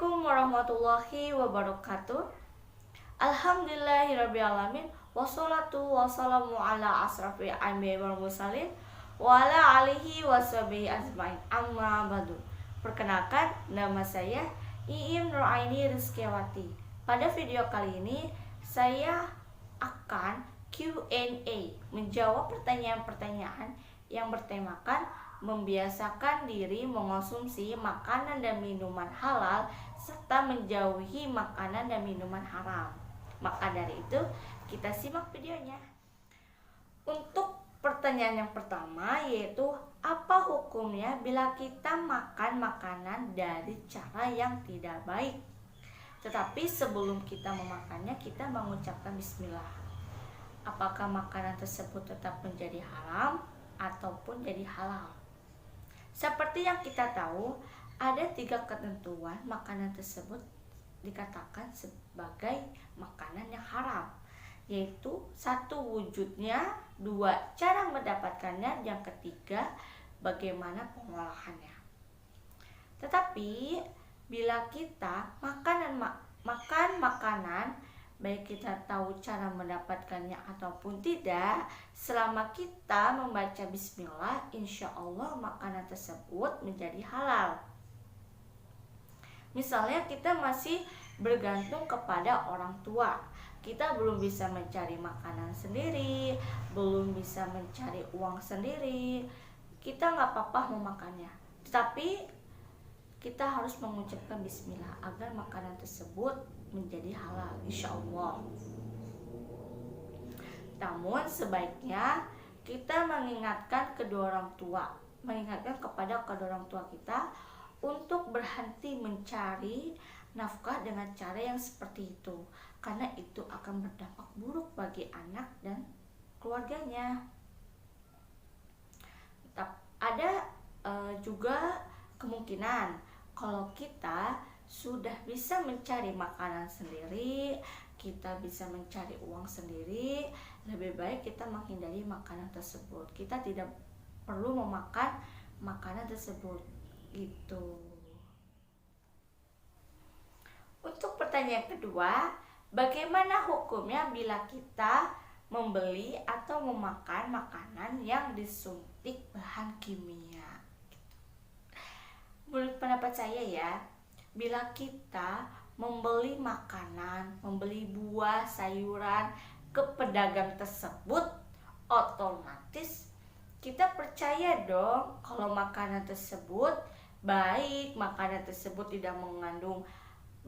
Assalamualaikum warahmatullahi wabarakatuh. Alhamdulillahirrabbilalamin. Wassalatu wassalamu ala asrafil anbiya'i wal mursalin wa ala alihi washabihi ajmain. Amma ba'du. Perkenalkan, nama saya Iim Nuraini Rizkiawati. Pada video kali ini saya akan Q&A, menjawab pertanyaan-pertanyaan yang bertemakan membiasakan diri mengonsumsi makanan dan minuman halal serta menjauhi makanan dan minuman haram. Maka dari itu, kita simak videonya. Untuk pertanyaan yang pertama yaitu, apa hukumnya bila kita makan makanan dari cara yang tidak baik, tetapi sebelum kita memakannya kita mengucapkan bismillah? Apakah makanan tersebut tetap menjadi haram ataupun jadi halal? Seperti yang kita tahu, ada 3 ketentuan makanan tersebut dikatakan sebagai makanan yang haram, yaitu 1. Wujudnya, 2. Cara mendapatkannya, yang ketiga bagaimana pengolahannya. Tetapi bila kita makan makanan, baik kita tahu cara mendapatkannya ataupun tidak, selama kita membaca bismillah, insya Allah makanan tersebut menjadi halal. Misalnya kita masih bergantung kepada orang tua, kita belum bisa mencari makanan sendiri, belum bisa mencari uang sendiri, kita nggak apa-apa memakannya, tetapi kita harus mengucapkan bismillah agar makanan tersebut menjadi halal insya Allah. Namun sebaiknya kita mengingatkan kepada kedua orang tua kita untuk berhenti mencari nafkah dengan cara yang seperti itu, karena itu akan berdampak buruk bagi anak dan keluarganya. Ada juga kemungkinan kalau kita sudah bisa mencari makanan sendiri, kita bisa mencari uang sendiri, lebih baik kita menghindari makanan tersebut. Kita tidak perlu memakan makanan tersebut gitu. Untuk pertanyaan kedua, bagaimana hukumnya bila kita membeli atau memakan makanan yang disuntik bahan kimia? Menurut pendapat saya ya, bila kita membeli makanan, membeli buah, sayuran ke pedagang tersebut, otomatis kita percaya dong kalau makanan tersebut baik, makanan tersebut tidak mengandung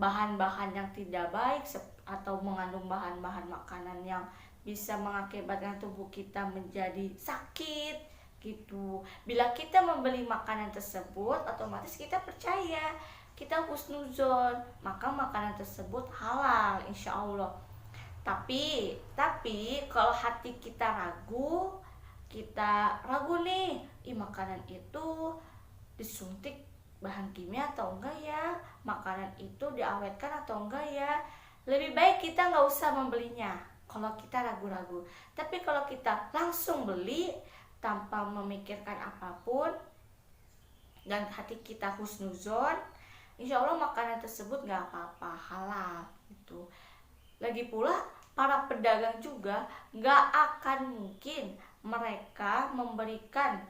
bahan-bahan yang tidak baik atau mengandung bahan-bahan makanan yang bisa mengakibatkan tubuh kita menjadi sakit gitu. Bila kita membeli makanan tersebut, otomatis kita percaya, kita husnuzon, maka makanan tersebut halal insya Allah. Tapi kalau hati kita ragu nih, makanan itu disuntik bahan kimia atau enggak ya, makanan itu diawetkan atau enggak ya, lebih baik kita nggak usah membelinya kalau kita ragu-ragu. Tapi kalau kita langsung beli tanpa memikirkan apapun dan hati kita husnuzon, insya Allah makanan tersebut nggak apa-apa, halal gitu. Lagi pula para pedagang juga nggak akan mungkin mereka memberikan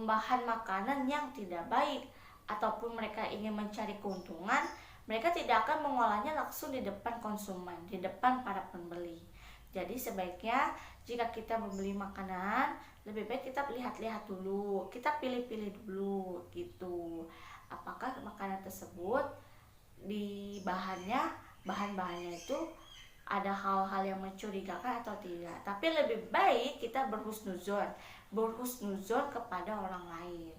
bahan makanan yang tidak baik, ataupun mereka ingin mencari keuntungan, mereka tidak akan mengolahnya langsung di depan konsumen, di depan para pembeli. Jadi sebaiknya jika kita membeli makanan, lebih baik kita lihat-lihat dulu, kita pilih-pilih dulu gitu. Apakah makanan tersebut di bahan-bahannya itu ada hal-hal yang mencurigakan atau tidak. Tapi lebih baik kita berhusnuzon kepada orang lain.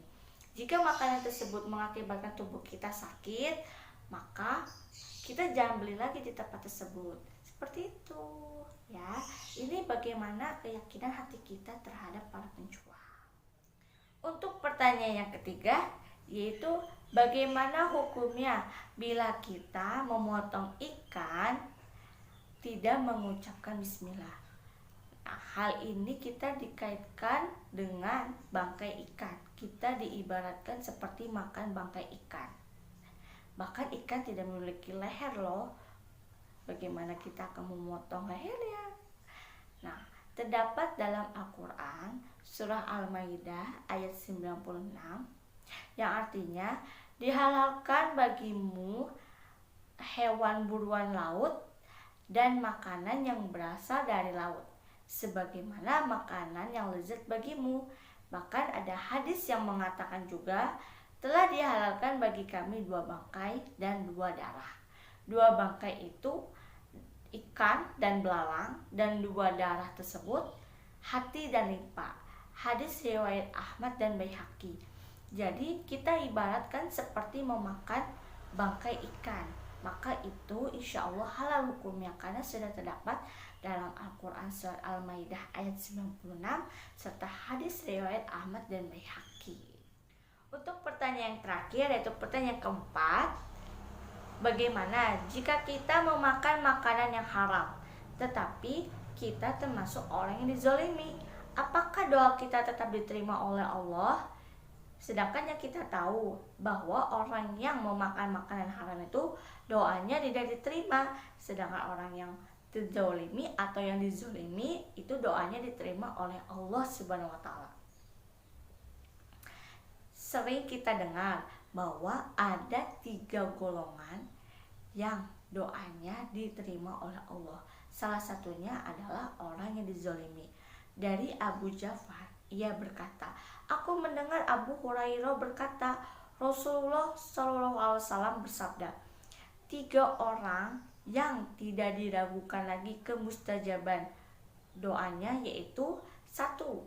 Jika makanan tersebut mengakibatkan tubuh kita sakit, maka kita jangan beli lagi di tempat tersebut. Seperti itu ya. Ini bagaimana keyakinan hati kita terhadap para penjual. Untuk pertanyaan yang ketiga yaitu, bagaimana hukumnya bila kita memotong ikan tidak mengucapkan bismillah? Nah, hal ini kita dikaitkan dengan bangkai ikan. Kita diibaratkan seperti makan bangkai ikan. Bahkan ikan tidak memiliki leher loh. Bagaimana kita akan memotong lehernya? Nah, terdapat dalam Al-Quran surah Al-Maidah ayat 96 yang artinya, dihalalkan bagimu hewan buruan laut dan makanan yang berasal dari laut, sebagaimana makanan yang lezat bagimu. Bahkan ada hadis yang mengatakan juga, telah dihalalkan bagi kami 2 bangkai dan 2 darah. 2 bangkai itu ikan dan belalang, dan 2 darah tersebut hati dan limpa. Hadis riwayat Ahmad dan Baihaqi. Jadi kita ibaratkan seperti memakan bangkai ikan, maka itu insya Allah halal hukumnya karena sudah terdapat dalam Al-Quran surat Al-Maidah ayat 96 serta hadis riwayat Ahmad dan Baihaqi. Untuk pertanyaan yang terakhir, yaitu pertanyaan keempat, bagaimana jika kita memakan makanan yang haram tetapi kita termasuk orang yang dizolimi? Apakah doa kita tetap diterima oleh Allah? Sedangkan yang kita tahu bahwa orang yang memakan makanan haram itu doanya tidak diterima, sedangkan orang yang dizolimi atau yang dizolimi itu doanya diterima oleh Allah Subhanahu wa Ta'ala. Sering kita dengar bahwa ada 3 golongan yang doanya diterima oleh Allah. Salah satunya adalah orang yang dizolimi. Dari Abu Ja'far, ia berkata, aku mendengar Abu Hurairah berkata, Rasulullah SAW bersabda, 3 orang yang tidak diragukan lagi kemustajaban doanya, yaitu satu,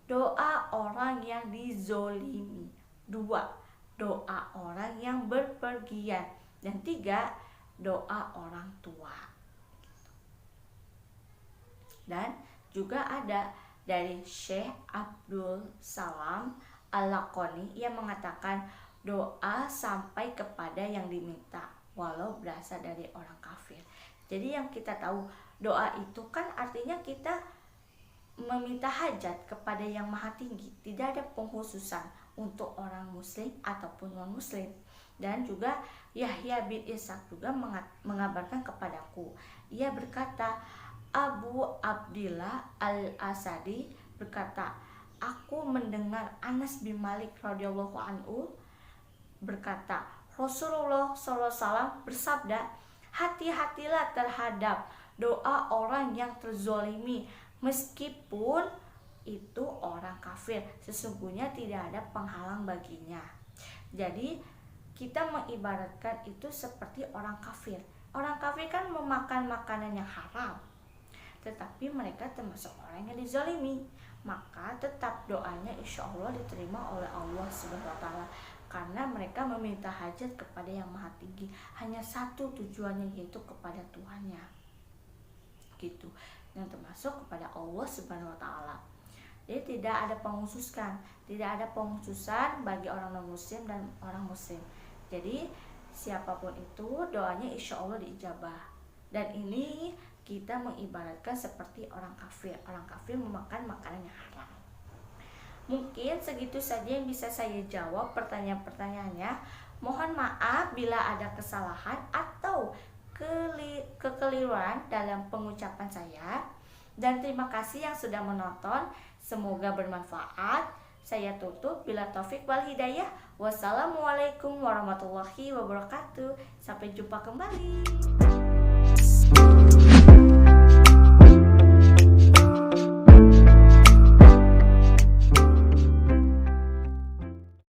doa orang yang dizolimi, 2, doa orang yang berpergian, dan 3, doa orang tua. Dan juga ada dari Syekh Abdul Salam Al-Laqani yang mengatakan doa sampai kepada yang diminta walau berasal dari orang kafir. Jadi yang kita tahu doa itu kan artinya kita meminta hajat kepada yang maha tinggi, tidak ada pengkhususan untuk orang muslim ataupun non muslim. Dan juga Yahya bin Ishaq juga mengabarkan kepadaku, ia berkata, Abu Abdillah Al-Asadi berkata, aku mendengar Anas bin Malik radhiyallahu anhu berkata, Rasulullah SAW bersabda, hati-hatilah terhadap doa orang yang terzolimi meskipun itu orang kafir, sesungguhnya tidak ada penghalang baginya. Jadi kita mengibaratkan itu seperti orang kafir. Orang kafir kan memakan makanan yang haram, tetapi mereka termasuk orang yang dizalimi, maka tetap doanya insya Allah diterima oleh Allah Subhanahu wa Ta'ala, karena mereka meminta hajat kepada yang maha tinggi, hanya satu tujuannya, yaitu kepada Tuhannya gitu, yang termasuk kepada Allah Subhanahu wa Ta'ala. Jadi tidak ada pengkhususan bagi orang non muslim dan orang muslim. Jadi siapapun itu doanya insya Allah diijabah. Dan ini kita mengibaratkan seperti orang kafir. Orang kafir memakan makanan yang haram. Mungkin segitu saja yang bisa saya jawab pertanyaan-pertanyaannya. Mohon maaf bila ada kesalahan atau kekeliruan dalam pengucapan saya. Dan terima kasih yang sudah menonton. Semoga bermanfaat. Saya tutup bila taufik wal hidayah. Wassalamualaikum warahmatullahi wabarakatuh. Sampai jumpa kembali.